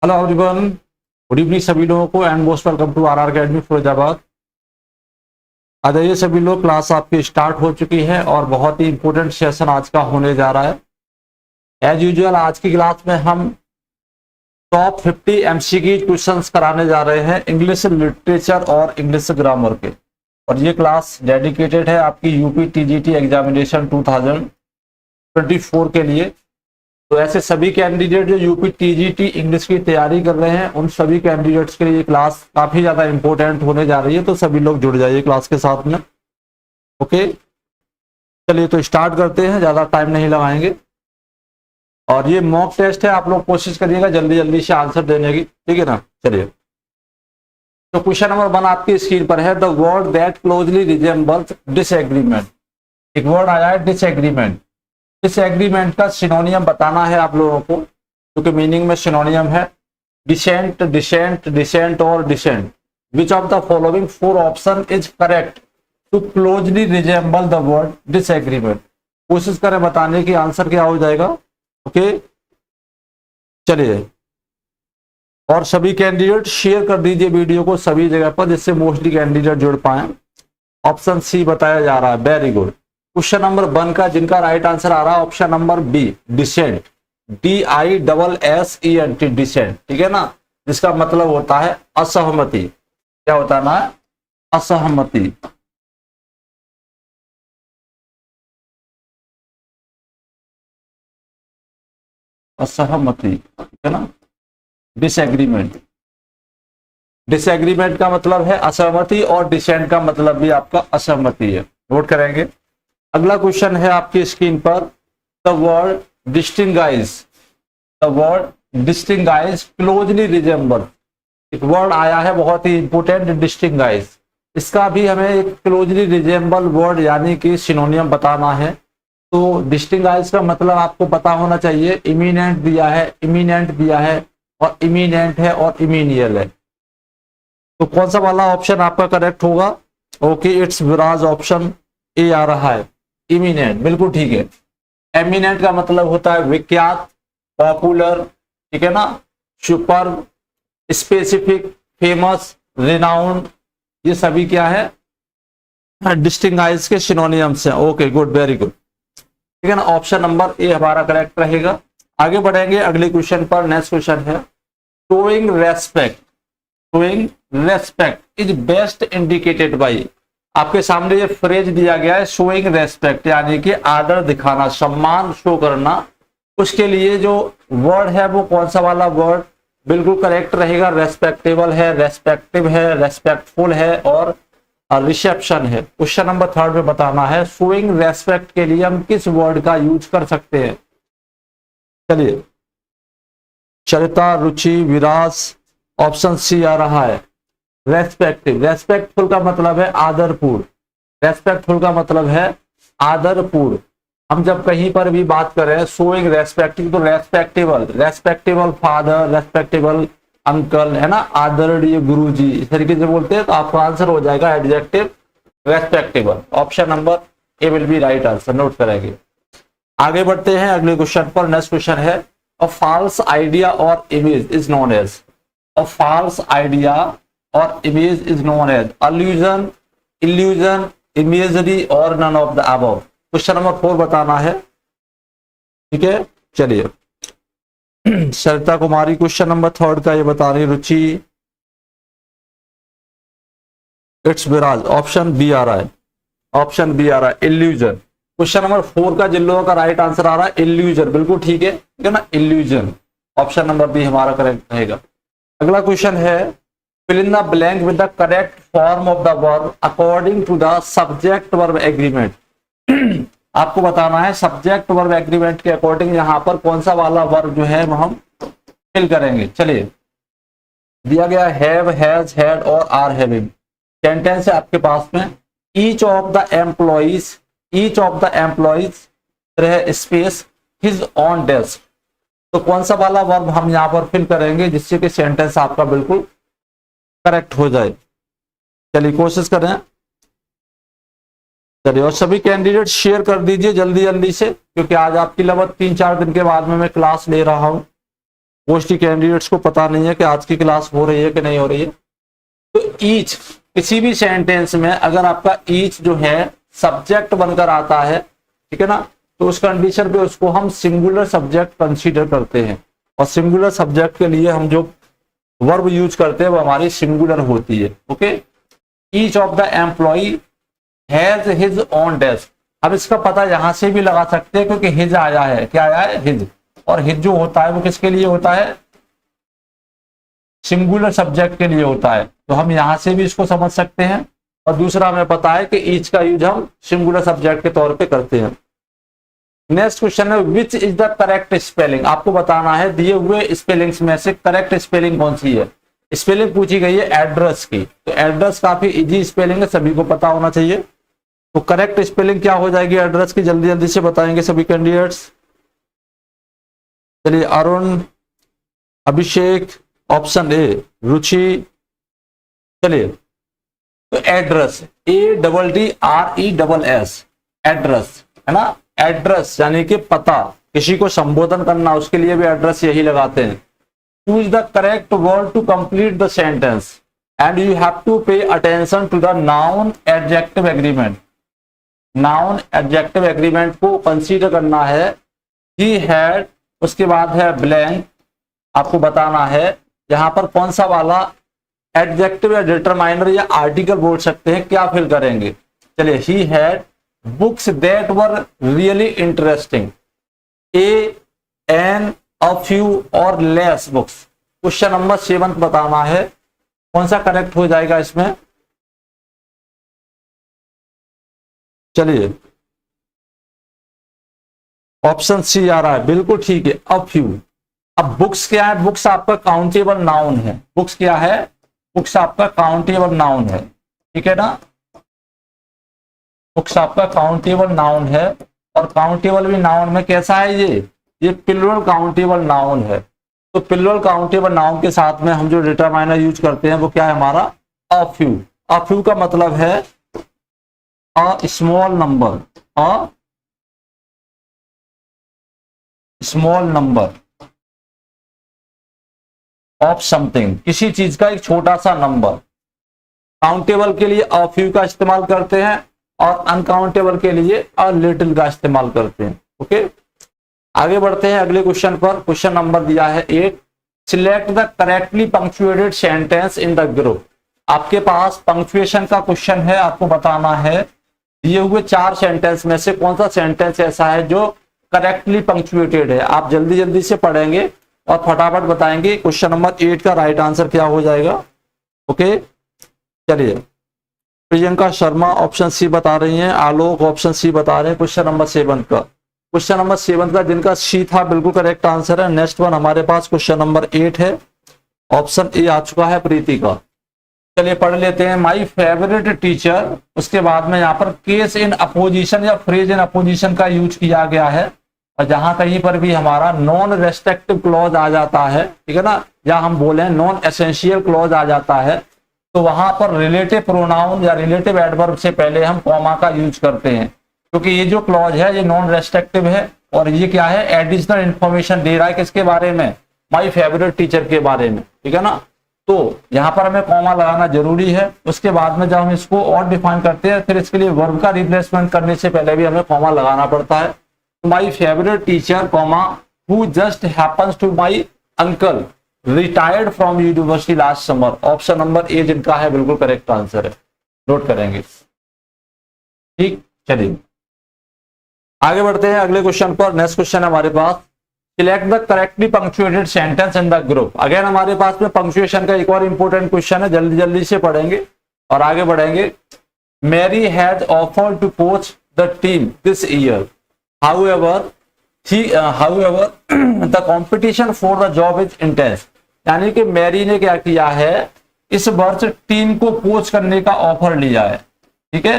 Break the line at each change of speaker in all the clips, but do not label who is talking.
Hello everyone, good evening सभी लोगों को and most welcome to R academy Firozabad. आ जाइए सभी लोग, क्लास आपकी स्टार्ट हो चुकी है और बहुत ही इंपॉर्टेंट सेशन आज का होने जा रहा है। एज यूजुअल आज की क्लास में हम टॉप 50 एमसीक्यू क्वेश्चंस कराने जा रहे हैं इंग्लिश लिटरेचर और इंग्लिश ग्रामर के। और ये क्लास डेडिकेटेड है आपकी यूपी टीजीटी एग्जामिनेशन 2024 के लिए। तो ऐसे सभी कैंडिडेट जो यूपी टीजीटी इंग्लिश की तैयारी कर रहे हैं, उन सभी कैंडिडेट्स के लिए ये क्लास काफी ज्यादा इंपॉर्टेंट होने जा रही है। तो सभी लोग जुड़ जाइए क्लास के साथ में। ओके, चलिए तो स्टार्ट करते हैं, ज्यादा टाइम नहीं लगाएंगे। और ये मॉक टेस्ट है, आप लोग कोशिश करिएगा जल्दी जल्दी से आंसर देने की, ठीक है ना। चलिए, तो क्वेश्चन नंबर 1 आपकी स्क्रीन पर है। The word that closely resembles disagreement. एक वर्ड आया है डिसएग्रीमेंट। डिसएग्रीमेंट का सिनोनियम बताना है आप लोगों को, क्योंकि मीनिंग में सिनोनियम है डिसेंट, डिसेंट, डिसेंट और dissent. Which of the following 4 option is correct to closely resemble the word disagreement. कोशिश करें बताने की आंसर क्या हो जाएगा। ओके, चलिए, और सभी कैंडिडेट शेयर कर दीजिए वीडियो को सभी जगह पर, जिससे मोस्टली कैंडिडेट जुड़ पाए। ऑप्शन सी बताया जा रहा है, वेरी गुड। क्वेश्चन नंबर 1 का जिनका राइट आंसर आ रहा है option number B, dissent, DISSENT, dissent, ठीक है ना, जिसका मतलब होता है असहमति। क्या होता है ना, असहमति। असहमति, ठीक है ना, डिसएग्रीमेंट। डिसएग्रीमेंट का मतलब है असहमति और डिसेंट का मतलब भी आपका असहमति है। नोट करेंगे। अगला क्वेश्चन है आपकी स्क्रीन पर। The word distinguish, the word distinguish closely resemble. एक वर्ड आया है बहुत ही इंपोर्टेंट, डिस्टिंगाइज। इसका भी हमें एक क्लोजली रिजेंबल वर्ड यानी कि सिनोनियम बताना है। तो डिस्टिंगाइज का मतलब आपको पता होना चाहिए। इमिनेंट दिया है, इमिनेंट दिया है, और इमिनेंट है और इमीनियल है। तो कौन सा वाला ऑप्शन आपका करेक्ट होगा। ओके, इट्स विराज, ऑप्शन ए आ रहा है, इमिनेंट, बिल्कुल ठीक है। एमिनेंट का मतलब होता है विख्यात, पॉपुलर, ठीक है ना, सुपर, स्पेसिफिक, फेमस, रिनाउंड। ये सभी क्या है, डिस्टिंगाइज के सिनोनियम्स हैं। ओके, गुड, वेरी गुड, ठीक है ना। ऑप्शन नंबर ए हमारा करेक्ट रहेगा। आगे बढ़ेंगे अगले क्वेश्चन पर। नेक्स्ट क्वेश्चन है showing respect, showing respect is best indicated by. आपके सामने ये फ्रेज दिया गया है, शोइंग रेस्पेक्ट, यानी कि आदर दिखाना, सम्मान शो करना। उसके लिए जो वर्ड है वो कौन सा वाला वर्ड बिल्कुल करेक्ट रहेगा। रेस्पेक्टेबल है, रेस्पेक्टिव है, रेस्पेक्टफुल है और रिसेप्शन है। क्वेश्चन नंबर 3 में बताना है शोइंग रेस्पेक्ट के लिए हम किस वर्ड का यूज कर सकते हैं। चलिए, चरिता, रुचि, विरास। ऑप्शन सी आ रहा है रेस्पेक्टिव। रेस्पेक्टफुल का मतलब है आदरपूर्ण, रेस्पेक्टफुल का मतलब है आदरपूर्ण। हम जब कहीं पर भी बात करें शोइंग रेस्पेक्टिव, तो respectable, respectable father, respectable uncle, है ना, आदरणीय गुरुजी, इस तरीके से बोलते हैं। तो आपका आंसर हो जाएगा adjective respectable. Option number A will be right answer. Note करेंगे। आगे बढ़ते हैं अगले क्वेश्चन पर। नेक्स्ट क्वेश्चन है a false idea or image is known as. A false idea or image is known as allusion, illusion, imagery और none of the above. Question number 4 बताना है, ठीक है। चलिए, सरिता कुमारी क्वेश्चन नंबर 3 का ये बता रही। रुचि, इट्स विराज, ऑप्शन बी आ रहा है, ऑप्शन बी आ रहा है इल्यूजन। क्वेश्चन नंबर 4 का जिन लोगों का राइट आंसर आ रहा है इल्यूजन, बिल्कुल ठीक है ना, इल्यूजन। ऑप्शन नंबर बी हमारा करेक्ट रहेगा। अगला क्वेश्चन है fill in the blank with the correct form of the verb according to the subject verb agreement। आपको बताना है सब्जेक्ट वर्ब एग्रीमेंट के अकॉर्डिंग यहाँ पर कौन सा वाला वर्ब जो है वो हम फिल करेंगे। चलिए, दिया गया हैव, हैज, हैड और आर हैविंग। सेंटेंस है आपके पास में each of the employees, each of the employees रहे स्पेस हिज ऑन डेस्क। तो कौन सा वाला वर्ब हम यहाँ पर फिल करेंगे जिससे कि सेंटेंस आपका बिल्कुल करेक्ट हो जाए। चलिए कोशिश करें। चलिए, और सभी कैंडिडेट शेयर कर दीजिए जल्दी जल्दी से, क्योंकि आज आपकी लगभग 3-4 दिन के बाद में मैं क्लास ले रहा हूं। मोस्टली कैंडिडेट्स को पता नहीं है कि आज की क्लास हो रही है कि नहीं हो रही है। तो ईच, किसी भी सेंटेंस में अगर आपका ईच जो है सब्जेक्ट बनकर आता है, ठीक है ना, तो उस कंडीशन पे उसको हम सिंगुलर सब्जेक्ट कंसीडर करते हैं। और सिंगुलर सब्जेक्ट के लिए हम जो वर्ब यूज करते हैं वो हमारी सिंगुलर होती है। Okay, each of the employee has his own desk. अब इसका पता यहां से भी लगा सकते हैं क्योंकि हिज आया है, क्या आया है, हिज। और हिज जो होता है वो किसके लिए होता है, सिंगुलर सब्जेक्ट के लिए होता है, तो हम यहां से भी इसको समझ सकते हैं। और दूसरा हमें पता है कि ईच का यूज हम सिंगुलर सब्जेक्ट के तौर पे करते हैं। नेक्स्ट क्वेश्चन है which is the correct spelling. आपको बताना है दिए हुए स्पेलिंग्स में से करेक्ट स्पेलिंग कौन सी है। स्पेलिंग पूछी गई है एड्रेस की, तो एड्रेस काफी इजी स्पेलिंग है, सभी को पता होना चाहिए। तो करेक्ट स्पेलिंग क्या हो जाएगी एड्रेस की, जल्दी जल्दी से बताएंगे सभी कैंडिडेट्स। चलिए, अरुण, अभिषेक, ऑप्शन ए रुचि। चलिए, तो एड्रेस ADDRESS, एड्रेस है ना, एड्रेस यानी कि पता, किसी को संबोधन करना, उसके लिए भी एड्रेस यही लगाते हैं। Choose the correct word to complete the sentence and you have to pay attention to the noun adjective agreement. Noun adjective agreement को कंसीडर करना है। ही हैड, उसके बाद है ब्लैंक, आपको बताना है यहां पर कौन सा वाला एडजेक्टिव या डिटरमाइनर या आर्टिकल बोल सकते हैं, क्या फिल करेंगे। चलिए, he had books that were really interesting, an, a few और लेस बुक्स। क्वेश्चन नंबर 7 बताना है कौन सा करेक्ट हो जाएगा इसमें। चलिए, ऑप्शन सी आ रहा है, बिल्कुल ठीक है, अ फ्यू। अब बुक्स क्या है, बुक्स आपका काउंटेबल नाउन है। बुक्स क्या है, बुक्स आपका काउंटेबल नाउन है, ठीक है ना, बुक्स आपका काउंटेबल नाउन है। और काउंटेबल भी नाउन में कैसा है, ये प्लूरल काउंटेबल नाउन है। तो प्लूरल काउंटेबल नाउन के साथ में हम जो डिटरमाइनर यूज करते हैं वो क्या है हमारा, अ फ्यू। अ फ्यू का मतलब है a small number, a small number of something, किसी चीज का एक छोटा सा नंबर। काउंटेबल के लिए अ फ्यू का इस्तेमाल करते हैं और अनकाउंटेबल के लिए अ लिटिल का इस्तेमाल करते हैं। ओके, आगे बढ़ते हैं अगले क्वेश्चन पर। क्वेश्चन नंबर दिया है 8, select the correctly punctuated sentence in the group. आपके पास पंक्चुएशन का क्वेश्चन है, आपको बताना है दिए हुए 4 सेंटेंस में से कौन सा सेंटेंस ऐसा है जो करेक्टली पंक्चुएटेड है। आप जल्दी जल्दी से पढ़ेंगे और फटाफट बताएंगे क्वेश्चन नंबर 8 का राइट आंसर क्या हो जाएगा। ओके, चलिए, प्रियंका शर्मा ऑप्शन सी बता रही हैं, आलोक ऑप्शन सी बता रहे हैं क्वेश्चन नंबर 7 का। क्वेश्चन नंबर 7 का जिनका सी था बिल्कुल करेक्ट आंसर है। नेक्स्ट वन हमारे पास क्वेश्चन नंबर 8 है, ऑप्शन ए आ चुका है प्रीति का। चलिए पढ़ लेते हैं, माई फेवरेट टीचर। उसके बाद में यहाँ पर केस इन अपोजिशन या फ्रेज इन अपोजिशन का यूज किया गया है। और जहां कहीं पर भी हमारा नॉन रेस्ट्रिक्टिव क्लॉज आ जाता है, ठीक है ना, या हम बोले नॉन एसेंशियल क्लॉज आ जाता है, तो वहां पर रिलेटिव प्रोनाउन या रिलेटिव एडवर्ब से पहले हम कॉमा का यूज करते हैं, क्योंकि ये जो क्लॉज है ये नॉन रेस्ट्रिक्टिव है और ये क्या है, एडिशनल इंफॉर्मेशन दे रहा है किसके बारे में, माई फेवरेट टीचर के बारे में, ठीक है ना। तो यहाँ पर हमें कॉमा लगाना जरूरी है। उसके बाद में जब हम इसको और डिफाइन करते हैं, फिर इसके लिए वर्ब का रिप्लेसमेंट करने से पहले भी हमें कॉमा लगाना पड़ता है। My favourite teacher comma who just happens to my uncle retired from university last summer. Option number A जिनका है बिल्कुल करेक्ट आंसर है, नोट करेंगे। ठीक, चलिए आगे बढ़ते हैं अगले क्वेश्चन पर। नेक्स्ट क्वेश्चन है हमारे पास, select the correctly punctuated sentence in the group. Again हमारे पास में पंक्चुएशन का एक और इंपॉर्टेंट क्वेश्चन है, जल्दी जल्दी से पढ़ेंगे और आगे बढ़ेंगे। Mary has offered to coach the team this year, however the competition for the job is intense. यानी कि मैरी ने क्या किया है, इस वर्ष टीम को कोच करने का ऑफर लिया है, ठीक है,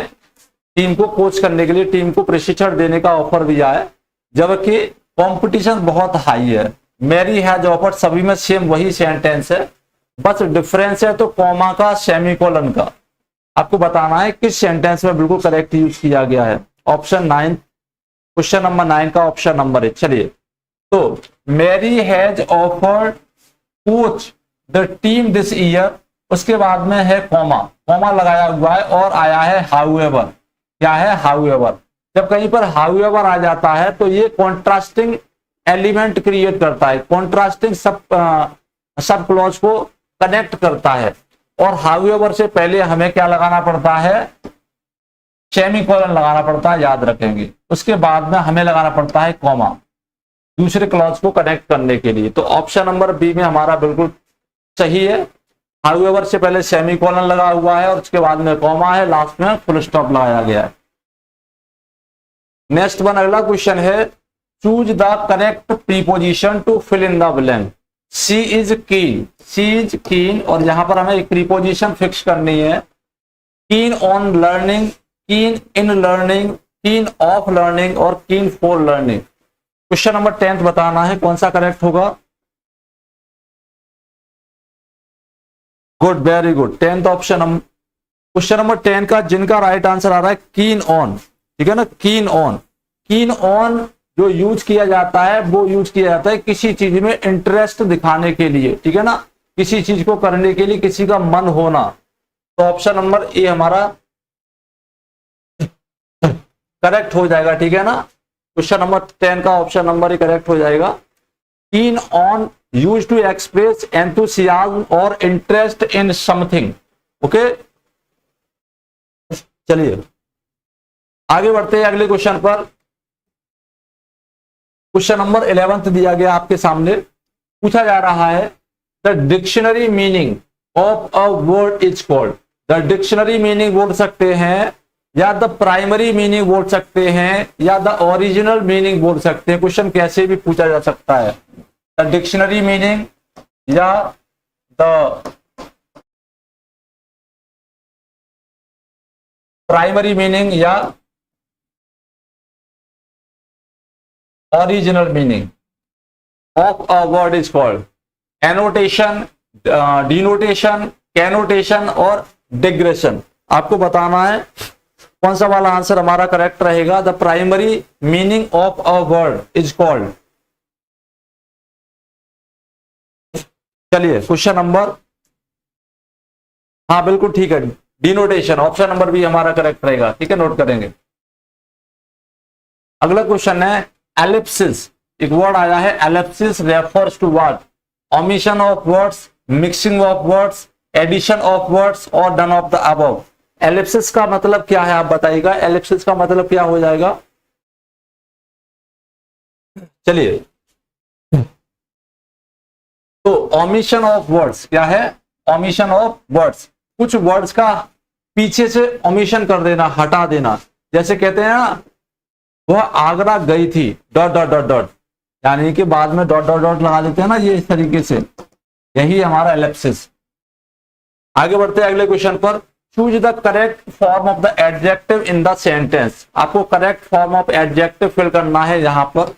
टीम को कोच करने के लिए टीम को प्रशिक्षण देने का ऑफर दिया है, जबकि कंपटीशन बहुत हाई है। मैरी हैज ऑफर्ड, सभी में सेम वही सेंटेंस है, बस डिफरेंस है तो कॉमा का सेमीकोलन का। आपको बताना है किस सेंटेंस में बिल्कुल करेक्ट यूज किया गया है। ऑप्शन 9, क्वेश्चन नंबर 9 का ऑप्शन नंबर है। चलिए तो Mary has offered coach the team this year, उसके बाद में है कॉमा, कॉमा लगाया हुआ है और आया है हाउएवर। क्या है? हाउएवर। जब कहीं पर हाउएवर आ जाता है तो ये कॉन्ट्रास्टिंग एलिमेंट क्रिएट करता है, कॉन्ट्रास्टिंग सब क्लॉज को कनेक्ट करता है। और हाउएवर से पहले हमें क्या लगाना पड़ता है? सेमीकोलन लगाना पड़ता है, याद रखेंगे। उसके बाद में हमें लगाना पड़ता है कॉमा, दूसरे क्लॉज को कनेक्ट करने के लिए। तो ऑप्शन नंबर बी में हमारा बिल्कुल सही है। हाउएवर से पहले सेमीकोलन लगा हुआ है और उसके बाद में कॉमा है, लास्ट में फुल स्टॉप लगाया गया है। नेक्स्ट वन, अगला क्वेश्चन है, choose the correct preposition to fill in the blank. She is keen, she is कीन, और यहां पर हमें एक प्रीपोजिशन फिक्स करनी है। कीन ऑन लर्निंग, कीन इन लर्निंग, कीन ऑफ लर्निंग और कीन फॉर लर्निंग। क्वेश्चन नंबर 10 बताना है कौन सा करेक्ट होगा। Good, very good, 10th option. Question number 10 का जिनका राइट आंसर आ रहा है कीन ऑन, ठीक है ना, कीन ऑन। कीन ऑन जो यूज किया जाता है वो यूज किया जाता है किसी चीज में इंटरेस्ट दिखाने के लिए, ठीक है ना, किसी चीज को करने के लिए किसी का मन होना। तो ऑप्शन नंबर ए हमारा करेक्ट हो जाएगा, ठीक है ना। क्वेश्चन नंबर 10 का ऑप्शन नंबर ए करेक्ट हो जाएगा। Keen on use to express enthusiasm और इंटरेस्ट इन समथिंग। ओके, चलिए आगे बढ़ते हैं अगले क्वेश्चन पर। क्वेश्चन नंबर 11 दिया गया आपके सामने, पूछा जा रहा है the dictionary meaning of a word is called. The dictionary meaning बोल सकते हैं, या द प्राइमरी मीनिंग बोल सकते हैं, या द ओरिजिनल मीनिंग बोल सकते हैं। क्वेश्चन कैसे भी पूछा जा सकता है, द डिक्शनरी मीनिंग या द प्राइमरी मीनिंग या original meaning of a word is called. Annotation, denotation, connotation और डिग्रेशन। आपको बताना है कौन सा वाला आंसर हमारा करेक्ट रहेगा। The primary meaning of a word is called. चलिए क्वेश्चन नंबर, हाँ बिल्कुल ठीक है, डिनोटेशन, ऑप्शन नंबर बी हमारा करेक्ट रहेगा, ठीक है, नोट करेंगे। अगला क्वेश्चन है एलिप्सिस। एक वर्ड आया है ellipsis, refers to what? Omission of words, mixing of words, addition of words और none of the above. Ellipsis का मतलब क्या है आप बताइएगा, एलिप्सिस का मतलब क्या हो जाएगा। चलिए, तो ओमिशन ऑफ वर्ड्स क्या है? ओमिशन ऑफ वर्ड्स, कुछ वर्ड्स का पीछे से ओमिशन कर देना, हटा देना। जैसे कहते हैं ना, वह आगरा गई थी डॉट डॉट डॉट डॉट, यानी कि बाद में डॉट डॉट डॉट लगा देते हैं ना, ये इस तरीके से, यही हमारा एलिप्सिस। आगे बढ़ते हैं अगले क्वेश्चन पर। Choose the correct form of the adjective in the sentence. आपको correct form of adjective fill करना है। यहां पर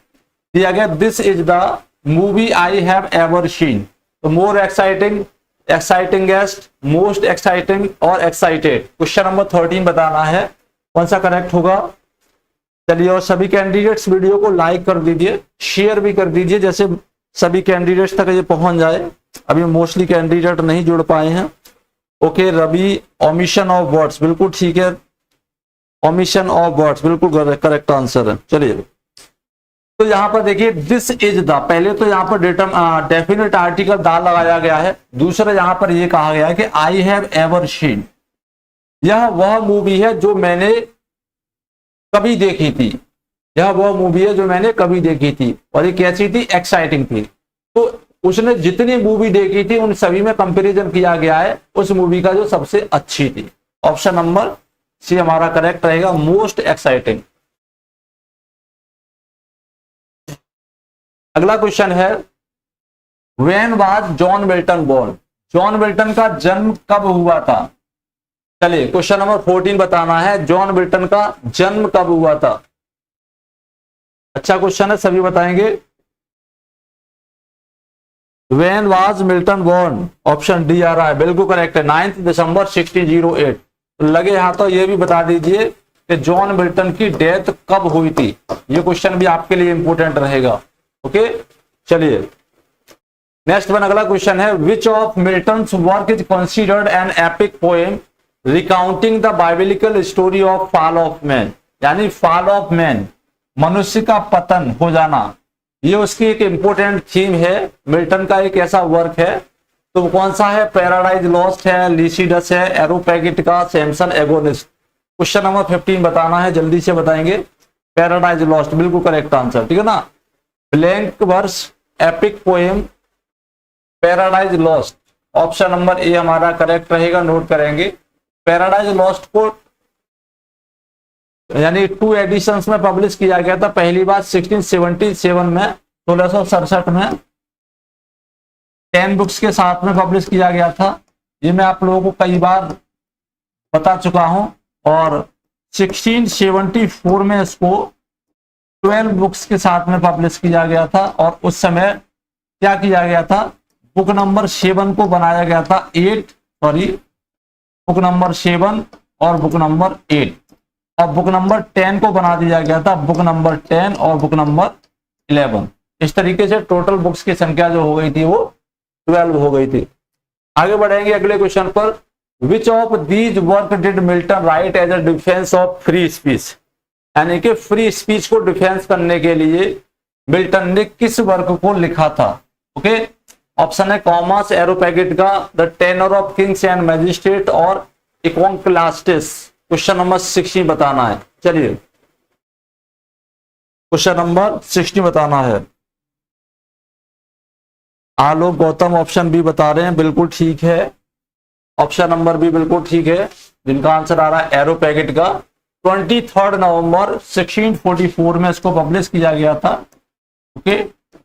दिया गया this is the movie I have ever seen. तो more exciting, excitingest, most exciting और एक्साइटेड। क्वेश्चन नंबर 13 बताना है कौन सा करेक्ट होगा। चलिए, और सभी कैंडिडेट्स वीडियो को लाइक कर दीजिए, शेयर भी कर दीजिए, जैसे सभी कैंडिडेट्स तक ये पहुंच जाए। अभी मोस्टली कैंडिडेट नहीं जुड़ पाए हैं। Okay Ravi, omission of words, बिल्कुल ठीक है, ओमिशन ऑफ वर्ड्स बिल्कुल करेक्ट आंसर है। चलिए, तो यहां पर देखिए दिस इज द, पहले तो यहां पर डेफिनेट आर्टिकल द लगाया गया है। दूसरा यहां पर यह कहा गया है कि आई हैव एवर सीन। यह वह मूवी है जो मैंने कभी देखी थी, यह वह मूवी है जो मैंने कभी देखी थी। और ये कैसी थी? एक्साइटिंग थी। तो उसने जितनी मूवी देखी थी उन सभी में कंपैरिजन किया गया है उस मूवी का जो सबसे अच्छी थी। ऑप्शन नंबर सी हमारा करेक्ट रहेगा, मोस्ट एक्साइटिंग। अगला क्वेश्चन है when was John Milton born. John Milton का जन्म कब हुआ था? चलिए, क्वेश्चन नंबर 14 बताना है जॉन मिल्टन का जन्म कब हुआ था। अच्छा क्वेश्चन है, सभी बताएंगे। When was Milton born, option D आ रहा है, बिल्कुल करेक्ट है, 9 दिसंबर 1608। तो लगे हाथों ये भी बता दीजिए कि जॉन मिल्टन की डेथ कब हुई थी। ये क्वेश्चन भी आपके लिए इंपोर्टेंट रहेगा। ओके, चलिए नेक्स्ट वन, अगला क्वेश्चन है, which of Milton's work is considered an epic poem recounting the biblical story of fall of man, यानी फॉल ऑफ मैन, मनुष्य का पतन हो जाना, ये उसकी एक इंपोर्टेंट थीम है, मिल्टन का एक ऐसा वर्क है। तो कौन सा है? पैराडाइज लॉस्ट है, लिसिडस है, Areopagitica, Samson Agonistes. Question number 15 बताना है, जल्दी से बताएंगे। पैराडाइज लॉस्ट बिल्कुल करेक्ट आंसर, ठीक है ना। Blank verse, epic poem, Paradise Lost, option number A हमारा करेक्ट रहेगा, नोट करेंगे। पैराडाइज लॉस्ट को यानी 2 एडिशंस में पब्लिश किया गया था, पहली बार 1677 में, 1667 में 10 बुक्स के साथ में पब्लिश किया गया था। ये मैं आप लोगों को कई बार बता चुका हूं। और 1674 में इसको 12 बुक्स के साथ में पब्लिश किया गया था। और उस समय क्या किया गया था? बुक नंबर 7 को बनाया गया था, बुक नंबर 7 और बुक नंबर 8, और बुक नंबर 10 को बना दिया गया था, बुक नंबर 10 और बुक नंबर 11। इस तरीके से टोटल बुक्स की संख्या जो हो गई थी वो 12 हो गई थी। आगे बढ़ेंगे अगले क्वेश्चन पर। Which of these work did Milton write as a defence of free speech, यानी कि फ्री स्पीच को डिफेंस करने के लिए मिल्टन ने किस वर्क को लिखा था? ओके, ऑप्शन है Comus, Areopagitica, the tenure of kings and magistrate और इकोनक्लास्टिस। क्वेश्चन नंबर 16 बताना है। चलिए क्वेश्चन नंबर 16 बताना है। आलोक गौतम ऑप्शन बी बता रहे हैं, बिल्कुल ठीक है। ऑप्शन नंबर बी बिल्कुल ठीक है, जिनका आंसर आ रहा है एरोपैगिटिका। 23 नवंबर 1644 में इसको पब्लिश किया गया था। ओके,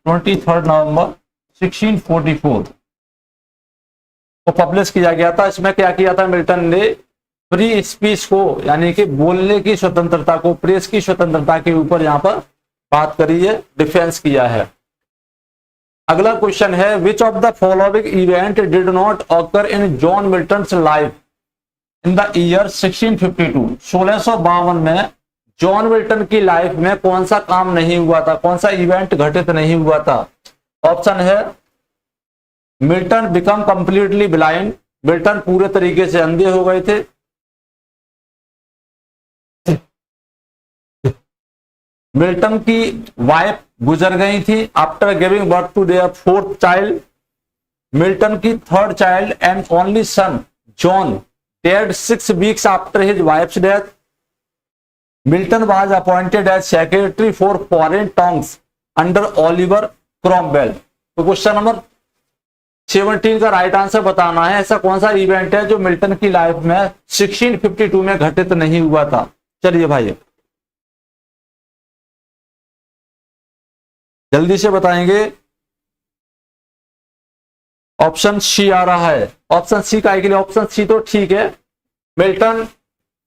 23 नवंबर 1644 को पब्लिश किया गया था। इसमें क्या किया था मिल्टन ने? फ्री स्पीच को, यानी कि बोलने की स्वतंत्रता को, प्रेस की स्वतंत्रता के ऊपर यहां पर बात करी है, डिफेंस किया है। अगला क्वेश्चन है, which of the following event did not occur in John Milton's life in the year 1652। 1652 में जॉन मिल्टन की लाइफ में कौन सा काम नहीं हुआ था, कौन सा इवेंट घटित नहीं हुआ था? ऑप्शन है Milton become completely blind, Milton पूरे तरीके से अंधे हो गए थे। मिल्टन की वाइफ गुजर गई थी after giving birth to their 4th child. Milton की 3rd child and only son John dead 6 weeks after his wife's death. Milton was appointed as secretary for foreign tongues under Oliver Cromwell. तो question number 17 का right answer बताना है, ऐसा कौन सा event है जो मिल्टन की लाइफ में 1652 में घटित नहीं हुआ था? चलिए भाई जल्दी से बताएंगे। ऑप्शन सी आ रहा है, ऑप्शन सी का के लिए ऑप्शन सी तो ठीक है। मिल्टन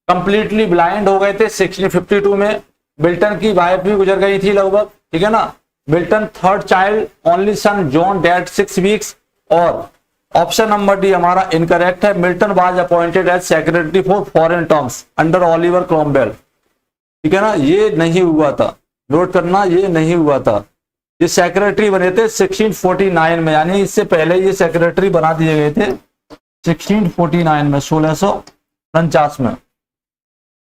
कंप्लीटली ब्लाइंड हो गए थे 1652 में, मिल्टन की वाइफ भी गुजर गई थी लगभग, ठीक है ना। Milton 3rd child only son John dead 6 weeks. और ऑप्शन नंबर डी हमारा इनकरेक्ट है, Milton was appointed as secretary for foreign terms under Oliver Cromwell, ठीक है ना। ये नहीं हुआ था, नोट करना, ये नहीं हुआ था। ये सेक्रेटरी बने थे 1649 में, यानी इससे पहले ये सेक्रेटरी बना दिए गए थे 1649 में, 1649 में।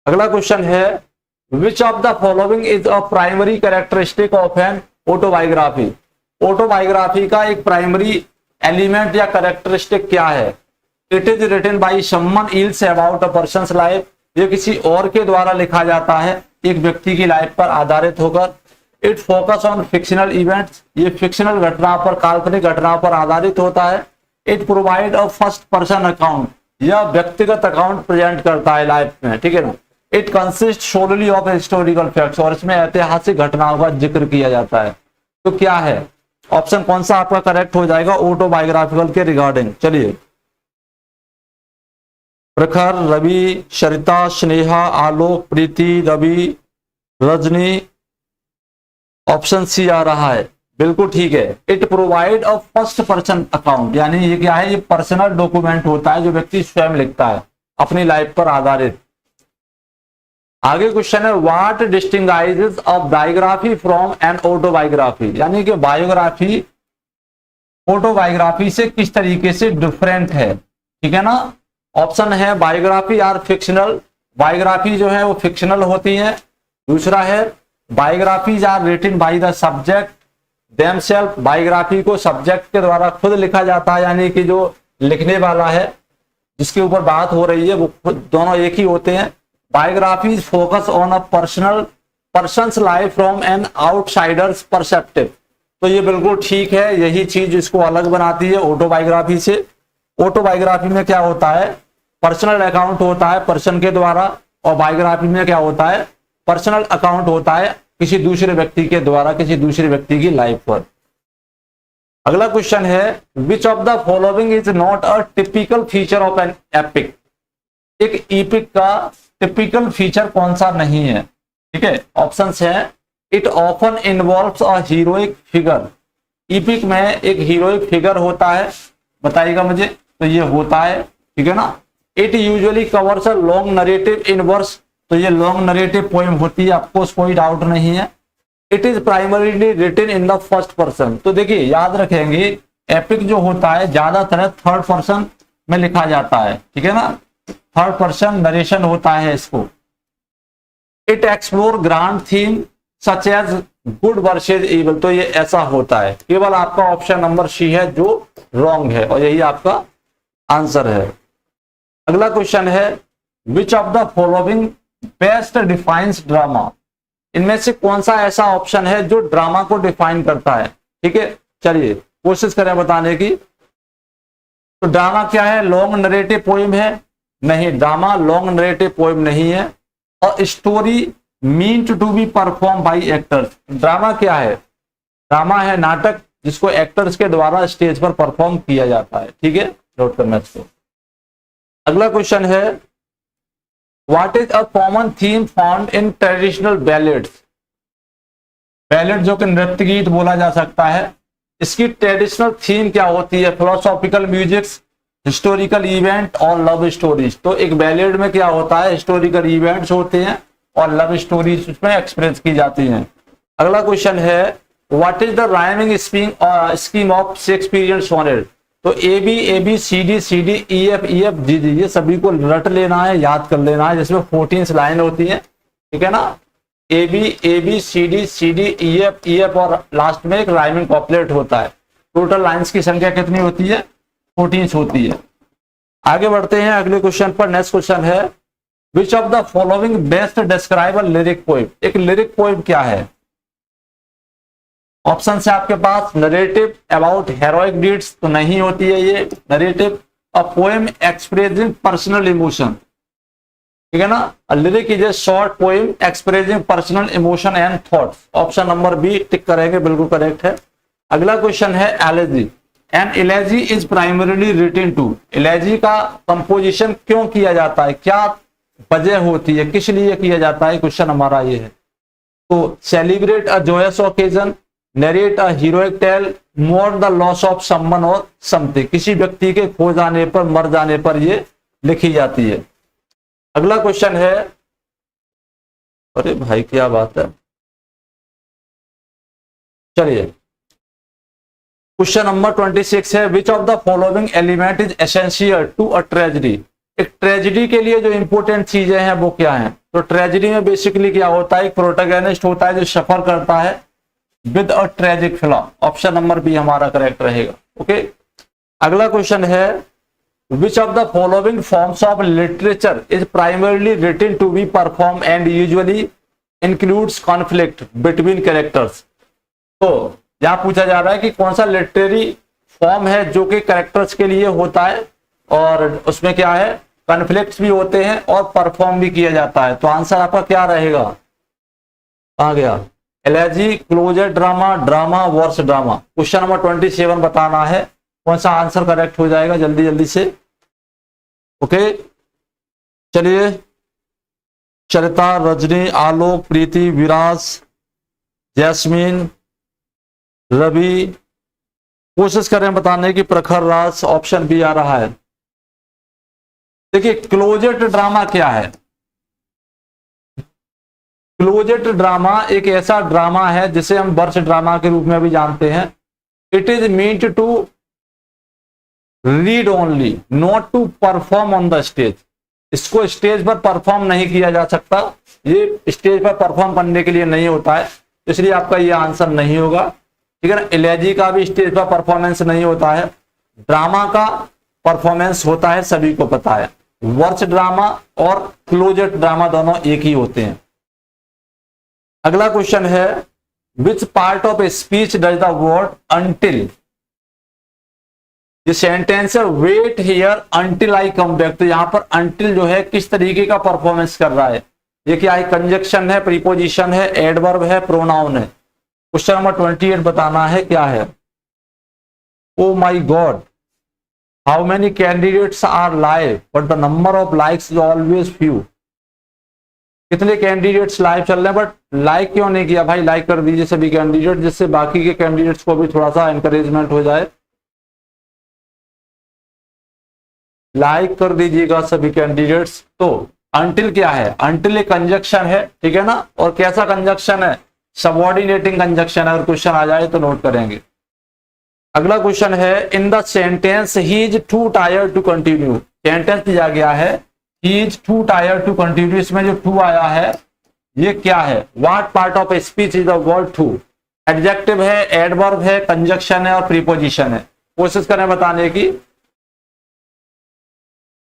अगला क्वेश्चन है, which of the following is a primary characteristic of an autobiography. Autobiography का एक प्राइमरी एलिमेंट या कैरेक्टरिस्टिक क्या है? It is written by someone else about a person's life, ये किसी और के द्वारा लिखा जाता है, एक व्यक्ति की लाइफ पर आधारित होकर। It focus on fictional events, ये फिक्शनल घटना पर, काल्पनिक घटना पर आधारित होता है। It provide a first person account, यह व्यक्तिगत अकाउंट प्रेजेंट करता है लाइफ में, ठीक है ना। It consist solely of historical facts, और इसमें ऐतिहासिक घटनाओं का जिक्र किया जाता है। तो क्या है ऑप्शन, कौन सा आपका करेक्ट हो जाएगा ऑटोबायोग्राफिकल के रिगार्डिंग? चलिए, प्रखर, रवि, सरिता, स्नेहा, आलोक, प्रीति, रवि, रजनी। ऑप्शन सी आ रहा है, बिल्कुल ठीक है। It provide a first person account, यानी ये क्या है? ये पर्सनल डॉक्यूमेंट होता है जो व्यक्ति स्वयं लिखता है अपनी लाइफ पर आधारित। आगे क्वेश्चन है what distinguishes a biography from an autobiography, यानी कि बायोग्राफी ऑटोबायोग्राफी से किस तरीके से डिफरेंट है, ठीक है ना। ऑप्शन है बायोग्राफी आर फिक्शनल, बायोग्राफी जो है वो फिक्शनल होती है। दूसरा है biographies are written by the subject themselves, biography को सब्जेक्ट के द्वारा खुद लिखा जाता है, यानी कि जो लिखने वाला है जिसके ऊपर बात हो रही है वो खुद, दोनों एक ही होते हैं। Biographies focus on a person's life from an outsider's perspective, तो ये बिल्कुल ठीक है, यही चीज इसको अलग बनाती है ऑटोबायोग्राफी से। ऑटोबायोग्राफी में क्या होता है, पर्सनल अकाउंट होता है पर्सन के द्वारा, और बायोग्राफी में क्या होता है, पर्सनल अकाउंट होता है किसी दूसरे व्यक्ति के द्वारा, किसी दूसरे व्यक्ति की लाइफ पर। अगला क्वेश्चन है which of the following is not a typical feature of an epic, एक एपिक का टिपिकल फीचर कौन सा नहीं है, ठीक है। ऑप्शंस है it often involves a heroic figure, epic में एक हीरोइक फिगर होता है, बताइएगा मुझे, तो ये होता है, ठीक है ना। It usually covers a long narrative in verse, तो ये लॉन्ग नरेटिव पोएम होती है, आपको कोई डाउट नहीं है। It is primarily written in the first person, तो देखिए याद रखेंगे एपिक जो होता है ज्यादातर थर्ड पर्सन में लिखा जाता है, ठीक है ना, थर्ड पर्सन नरेशन होता है इसको। It explore grand theme such as good versus evil, तो ये ऐसा होता है। केवल आपका ऑप्शन नंबर सी है जो रॉन्ग है, और यही आपका आंसर है। अगला क्वेश्चन है which of the following best defines drama, इनमें से कौन सा ऐसा ऑप्शन है जो ड्रामा को डिफाइन करता है, ठीक है। चलिए कोशिश करें बताने की। तो ड्रामा क्या है, लॉन्ग नरेटिव पोएम है, नहीं, ड्रामा लॉन्ग नरेटिव पोएम नहीं है। और story mean to be perform by actors, drama क्या है, ड्रामा है नाटक जिसको एक्टर्स के द्वारा स्टेज पर परफॉर्म किया जाता है, ठीक है, नोट करना इसको। अगला क्वेश्चन है what is a common theme found in traditional ballads, ballad जो कि नृत्य गीत बोला जा सकता है, इसकी ट्रेडिशनल थीम क्या होती है, फिलोसॉफिकल म्यूजिक्स, हिस्टोरिकल इवेंट और लव स्टोरीज। तो एक बैलेड में क्या होता है, हिस्टोरिकल इवेंट्स होते हैं और लव स्टोरीज उसमें एक्सप्रेस की जाती हैं। अगला क्वेश्चन है what is the rhyming scheme of Shakespearean sonnet, तो A B C D E F G G, ये सभी को रट लेना है, याद कर लेना है, जिसमें 14 लाइन होती है, ठीक है ना। A B C D E F और लास्ट में एक राइमिंग कॉपलेट होता है। टोटल लाइंस की संख्या कितनी होती है, 14 होती है। आगे बढ़ते हैं अगले क्वेश्चन पर। नेक्स्ट क्वेश्चन है which of the following best describe a lyric poem, एक लिरिक पोएम क्या है। ऑप्शन है आपके पास नरेटिव अबाउट हेरोइक डीड्स, तो नहीं होती है ये narrative. A poem expressing personal emotion, ठीक है ना, a lyric is a short poem expressing personal emotion and thoughts, option number B tick करेंगे, बिल्कुल करेक्ट है। अगला क्वेश्चन है elegy, an elegy is primarily written to, elegy का composition क्यों किया जाता है, क्या वजह होती है, किस लिए किया जाता है, क्वेश्चन हमारा ये है। तो celebrate a joyous occasion, narrate a heroic tale, mourn the loss of someone और समथिंग, किसी व्यक्ति के खो जाने पर, मर जाने पर ये लिखी जाती है। अगला क्वेश्चन है, अरे भाई क्या बात है, चलिए क्वेश्चन नंबर 26 है which of the following element is essential to a tragedy, एक ट्रेजेडी के लिए जो इंपॉर्टेंट चीजें हैं वो क्या हैं। तो ट्रेजेडी में बेसिकली क्या होता है, एक प्रोटैगनिस्ट होता है जो सफर करता है with a tragic flaw, option number B हमारा करेक्ट रहेगा। ओके, अगला क्वेश्चन है which of the following forms of literature is primarily written to be perform and usually includes conflict between characters. तो यहां पूछा जा रहा है कि कौन सा लिटरेरी फॉर्म है जो कि कैरेक्टर्स के लिए होता है और उसमें क्या है, कॉन्फ्लिक्ट्स भी होते हैं और परफॉर्म भी किया जाता है। तो आंसर आपका क्या रहेगा, आ गया elegy, closet drama, drama, verse drama. Question number 27 बताना है कौन सा आंसर करेक्ट हो जाएगा, जल्दी जल्दी से। ओके, चलिए चरिता, रजनी, आलोक, प्रीति, विराज, जैस्मीन, रवि, कोशिश करें बताने की, प्रखर राज, ऑप्शन बी आ रहा है। देखिए क्लोजेट ड्रामा क्या है, क्लोजेट ड्रामा एक ऐसा ड्रामा है जिसे हम वर्ष ड्रामा के रूप में भी जानते हैं। It is meant to read only, not to perform on the stage. इसको स्टेज पर परफॉर्म नहीं किया जा सकता, ये स्टेज पर परफॉर्म करने के लिए नहीं होता है, इसलिए आपका ये आंसर नहीं होगा। ठीक है ना, इलेजी का भी स्टेज पर परफॉर्मेंस नहीं होता है, ड्रामा का परफॉर्मेंस होता है, सभी को पता है। वर्च ड्रामा और क्लोजेट ड्रामा दोनों एक ही होते हैं। अगला क्वेश्चन है, which part of a speech does the word until, ये सेंटेंस है wait here until I come back. तो यहां पर अंटिल जो है किस तरीके का परफॉर्मेंस कर रहा है, ये क्या है, कंजक्शन है, प्रीपोजिशन है, एडवर्ब है, प्रोनाउन है। क्वेश्चन नंबर 28 बताना है क्या है। Oh my God, how many candidates are live but the number of likes is always few. कितने कैंडिडेट्स लाइव चल रहे हैं बट लाइक क्यों नहीं किया भाई, लाइक कर दीजिए सभी कैंडिडेट, जिससे बाकी के कैंडिडेट्स को भी थोड़ा सा एनकरेजमेंट हो जाए। लाइक कर दीजिएगा सभी कैंडिडेट्स। तो अंटिल क्या है, अंटिल एक कंजक्शन है, ठीक है ना, और कैसा कंजक्शन है, सबऑर्डिनेटिंग कंजक्शन। अगर क्वेश्चन आ जाए तो नोट करेंगे। अगला क्वेश्चन है, in the sentence he is too tired to continue. Sentence दिया गया है he is too tired to continue, इसमें जो टू आया है ये क्या है, what part of a speech is the word to. Adjective है, एडवर्ब है, कंजक्शन है और प्रीपोजिशन है। कोशिश करें बताने की।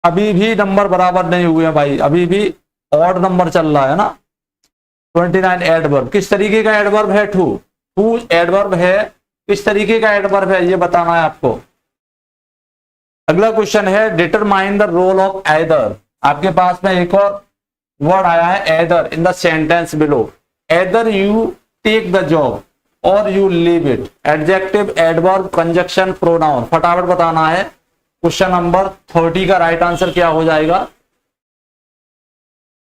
अभी भी नंबर बराबर नहीं हुए हैं भाई, अभी भी ऑड नंबर चल रहा है ना। 29 एडवर्ब, किस तरीके का एडवर्ब है, टू। टू एडवर्ब है, किस तरीके का एडवर्ब है ये बताना है आपको। अगला क्वेश्चन है, determine the role of either. आपके पास में एक और वर्ड आया है either in the sentence below. Either you take the job or you leave it. Adjective, adverb, conjunction, pronoun. फटाफट बताना है। क्वेश्चन नंबर 30 का राइट आंसर क्या हो जाएगा।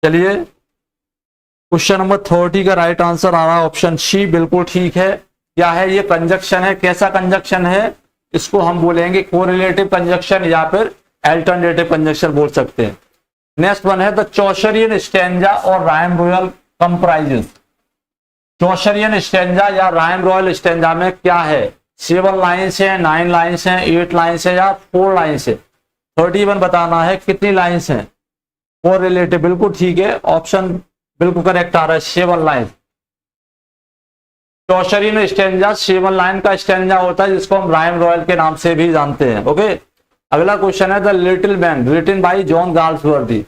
चलिए, क्वेश्चन नंबर 30 का राइट आंसर आ रहा है ऑप्शन सी, बिल्कुल ठीक है। क्या है, ये कंजक्शन है। कैसा कंजक्शन है, इसको हम बोलेंगे कोरिलेटिव कंजक्शन या फिर अल्टरनेटिव कंजक्शन बोल सकते हैं। नेक्स्ट वन है, द चौशरियन स्टैंजा और राइम रॉयल कंप्राइजेस। चौशरियन स्टैंजा या राइम रॉयल स्टैंजा में क्या है, 7 लाइन्स है, 9 लाइन्स है, 8 लाइन्स है या 4 लाइन्स है। 31 बताना है कितनी लाइन्स है, कोरिलेटिव, बिल्कुल ठीक है, ऑप्शन बिल्कुल करेक्ट आ रहा है, 7 लाइन। चौशरियन स्टैंजा 7 लाइन का स्टैंजा होता है, जिसको हम राइम रॉयल के नाम से भी जानते हैं। ओके, अगला क्वेश्चन है, The Little Man written by John Galsworthy.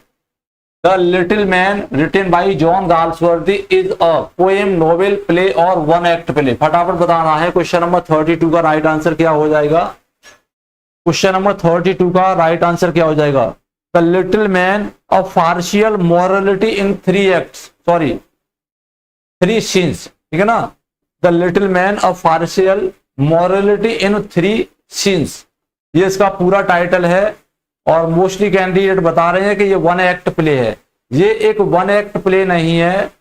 The Little Man written by John Galsworthy is a poem, novel, play और वन एक्ट प्ले। फटाफट बताना है। क्वेश्चन नंबर 32 का राइट आंसर क्या हो जाएगा। क्वेश्चन नंबर 32 का राइट आंसर क्या हो जाएगा। The Little man of partial morality in 3 acts, sorry 3 scenes, ठीक है ना। The Little man of partial morality in 3 scenes, ये इसका पूरा टाइटल है। और मोस्टली कैंडिडेट बता रहे हैं कि ये वन एक्ट प्ले है। ये एक वन एक्ट प्ले नहीं है,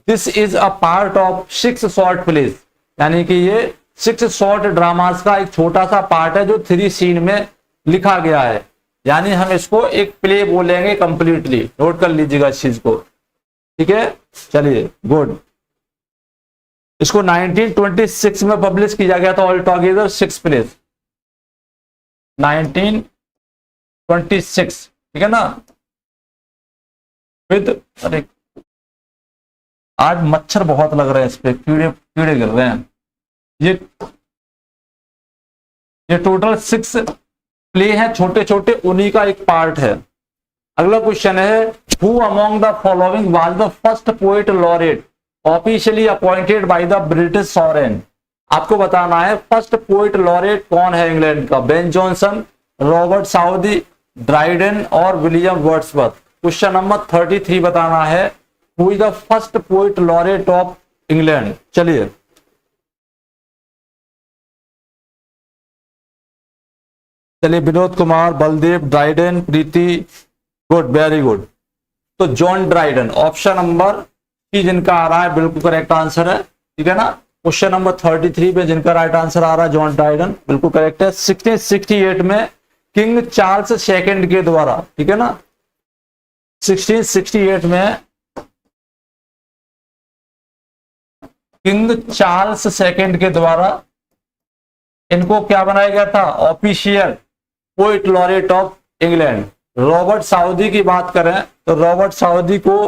this is a part of 6 short plays, यानी कि ये 6 शॉर्ट ड्रामास का एक छोटा सा पार्ट है जो 3 सीन में लिखा गया है, यानी हम इसको एक प्ले बोलेंगे कंप्लीटली। नोट कर लीजिएगा इस चीज को, ठीक है। चलिए, गुड। इसको 1926 में पब्लिश किया गया था, ऑल टुगेदर 6 प्लेज, 1926, ठीक है ना। विद, अरे आज मच्छर बहुत लग रहे हैं, इस पे कीड़े कीड़े गिर रहे हैं। ये टोटल 6 प्ले हैं, छोटे छोटे, उन्हीं का एक पार्ट है। अगला क्वेश्चन है, who among the following was the first poet laureate officially appointed by the British sovereign. आपको बताना है फर्स्ट पोएट लॉरेट कौन है इंग्लैंड का। Ben Jonson, Robert Southey, Dryden और विलियम वर्ड्सवर्थ। क्वेश्चन नंबर 33 बताना है, who is the first poet laureate of England. चलिए, Vinod Kumar, Baldev, Dryden, Preeti, good, very good. तो John Dryden, option number C जिनका आ रहा है बिल्कुल करेक्ट आंसर है, ठीक है ना। क्वेश्चन नंबर 33 पे जिनका राइट आंसर आ रहा है जॉन ड्राइडन, बिल्कुल करेक्ट है। 1668 में किंग चार्ल्स सेकंड के द्वारा, ठीक है ना, 1668 में किंग चार्ल्स सेकंड के द्वारा इनको क्या बनाया गया था, official poet laureate of England. Robert Southey की बात करें तो रॉबर्ट साउदी को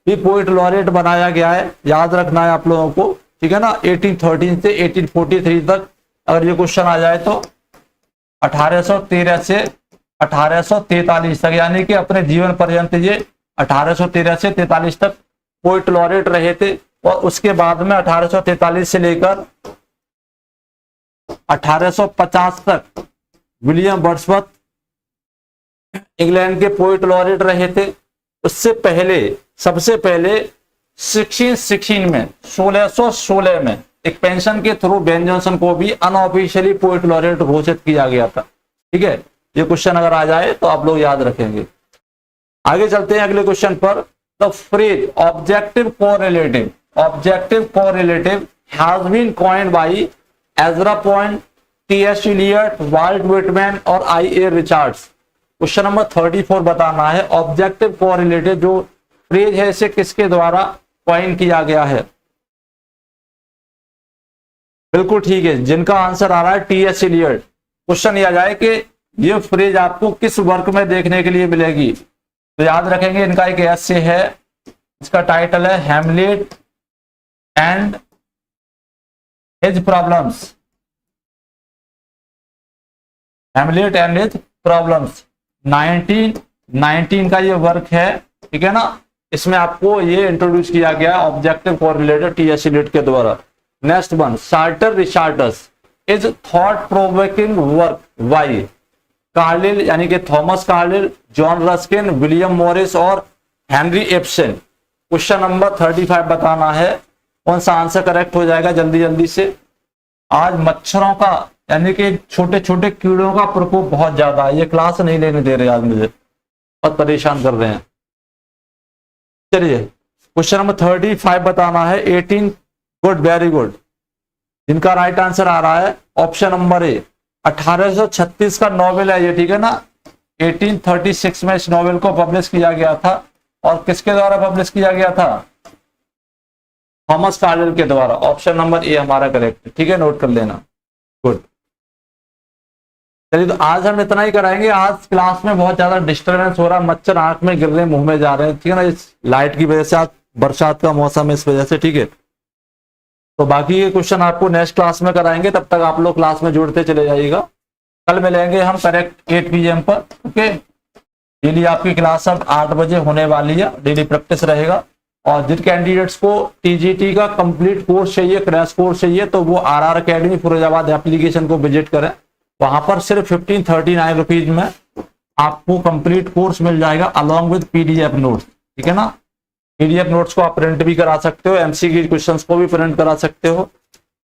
भी पोइट लॉरेट बनाया गया है, याद रखना है आप लोगों को, ठीक है ना। 1813 से 1843 तक अगर ये क्वेश्चन आ जाए तो 1813 से 1843 तक, यानी कि अपने जीवन पर्यंत ये 1813 से 43 तक पोइट लॉरेट रहे थे। और उसके बाद में 1843 से लेकर 1850 तक विलियम वर्ड्सवर्थ इंग्लैंड के पोइट लॉरेट रहे थे। उससे पहले सबसे पहले 1616 में 1616 में एक पेंशन के थ्रू बेन जॉनसन को भी अनऑफिशियली पोइट लॉरेट घोषित किया गया था। ठीक है, ये क्वेश्चन अगर आ जाए तो आप लोग याद रखेंगे। आगे चलते हैं अगले क्वेश्चन पर। The phrase objective correlative has been coined by Ezra Pound, T S. Eliot, Walt Whitman और आई.ए. रिचर्ड्स। क्वेश्चन नंबर 34 बताना है। ऑब्जेक्टिव कोरिलेटिव जो फ्रेज है इसे किसके द्वारा कॉइन किया गया है? बिल्कुल ठीक है, जिनका आंसर आ रहा है टी.एस. इलियट। क्वेश्चन यह आ जाए कि ये फ्रेज आपको किस वर्क में देखने के लिए मिलेगी, तो याद रखेंगे इनका एक ऐसे है, इसका टाइटल है Hamlet and his problems. Hamlet and his problems 1919 का ये वर्क है, ठीक है ना। इसमें आपको ये इंट्रोड्यूस किया गया ऑब्जेक्टिव कोरिलेटिव टी.एस. इलियट के द्वारा। Next one, Sartor Resartus is thought provoking work by Carlyle, यानी कि Thomas Carlyle, John Ruskin, William Morris और हेनरी इब्सन। क्वेश्चन नंबर 35 बताना है, कौन सा आंसर करेक्ट हो जाएगा जल्दी जल्दी से। आज मच्छरों का यानी कि छोटे छोटे कीड़ों का प्रकोप बहुत ज्यादा है, ये क्लास नहीं लेने दे रहे आज, मुझे बहुत परेशान कर रहे हैं। चलिए क्वेश्चन नंबर 35 बताना है। 18 गुड, वेरी गुड। जिनका राइट आंसर आ रहा है ऑप्शन नंबर ए, 1836 का नॉवेल है ये, ठीक है ना। 1836 में इस नॉवेल को पब्लिश किया गया था, और किसके द्वारा पब्लिश किया गया था? थॉमस कार्लिल के द्वारा। ऑप्शन नंबर ए हमारा करेक्ट, ठीक है, नोट कर लेना। गुड। चलिए तो आज हम इतना ही कराएंगे। आज क्लास में बहुत ज्यादा डिस्टर्बेंस हो रहा है, मच्छर आंख में गिर रहे, मुंह में जा रहे हैं, ठीक है ना, इस लाइट की वजह से। आज बरसात का मौसम है इस वजह से, ठीक है। तो बाकी ये क्वेश्चन आपको नेक्स्ट क्लास में कराएंगे, तब तक आप लोग क्लास में जुड़ते चले जाइएगा। कल मिलेंगे हम करेक्ट 8 PM पर, ओके। डेली आपकी क्लास अब 8 बजे होने वाली है, डेली प्रैक्टिस रहेगा। और जिन कैंडिडेट्स को टीजीटी का कंप्लीट कोर्स चाहिए, क्रैश कोर्स चाहिए, तो वो RR अकेडमी फिरोजाबाद एप्लीकेशन को विजिट करें। वहां पर सिर्फ 1539 रुपीज में आपको कंप्लीट कोर्स मिल जाएगा अलॉन्ग विद PDF नोट्स, ठीक है ना। PDF नोट्स को आप प्रिंट भी करा सकते हो, MCQ क्वेश्चंस को भी प्रिंट करा सकते हो।